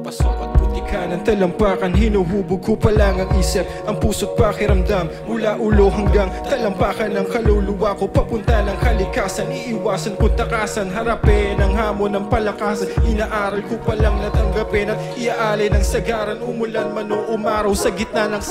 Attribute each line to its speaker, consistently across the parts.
Speaker 1: papasok at puti ka ng talampakan. Hinuhubog ko pa lang ang isip, ang puso't pakiramdam. Mula ulo hanggang talampakan ng kaluluwa ko, papunta ng kalikasan. Iiwasan ko takasan, harapin ang hamon ng palakasan. Inaaral ko palang natanggapin at iaalay ng sagaran. Umulan man o umaraw sa gitna ng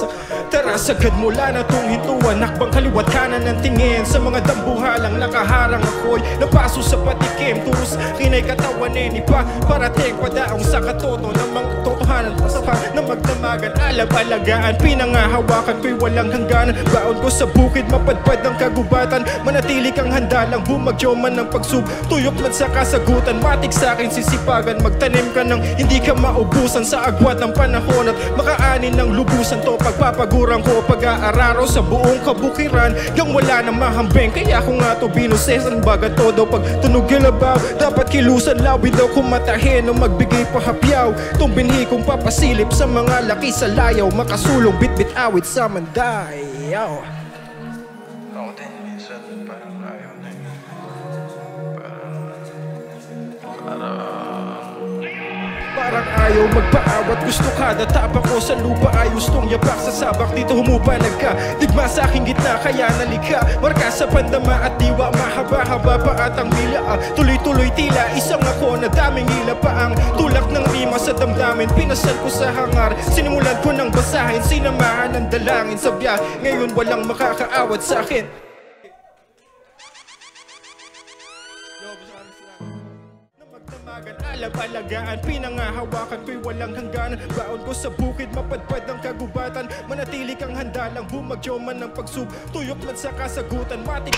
Speaker 1: tara sagad mula na tong hintuan. Nakbang kaliwat kanan ng tingin sa mga dambuhalang nakaharang ako'y napaso sa patikim. Turos kinay katawan pa parating padaong sa katoto ng mga totohanan. Pasapan na magdamagan, alab-alagaan, pinangahawakan ko'y walang hangganan. Baon ko sa bukid, mapadpad ng kagubatan. Manatili kang handa lang, bumagyo man ng pagsub. Tuyok man sa kasagutan, matik sa'kin sisipagan. Magtanim ka ng hindi ka maubusan sa agwat ng panahon at makaanin ng lubusan to. Pagpapagurang ko pag-aararo sa buong kabukiran, gang wala na mahambeng. Kaya ko nga to binusesan, baga todo pag tunog gilabaw. Dapat kilusan lawid daw kumatahin o magbigay pahapyaw. Itong binhi kong papasilip sa mga laki sa layaw. Makasulong bit-bit awit sa mandayaw.
Speaker 2: Ako din minsan parang ayaw na yun.
Speaker 1: Parang ayaw magpaawat, gusto kada tapak ko sa lupa ay gustong yapak sa sabak. Dito humupalag ka, digma sa aking gitna kaya nalika. Marka sa pandama at diwa, mahaba-haba pa at ang bila. Tuloy-tuloy tila isang ako na daming ila pa. Ang tulak ng rima sa damdamin, pinasal ko sa hangar. Sinimulan ko ng basahin, sinamahan ng dalangin sa biyahe. Ngayon walang makakaawat sa akin. Alab-alagaan, pinangahawakan ko'y walang hangganan. Baon ko sa bukid, mapadpad ng kagubatan. Manatili kang handa lang, bumagyo man ng pagsub. Tuyok man sa kasagutan, matik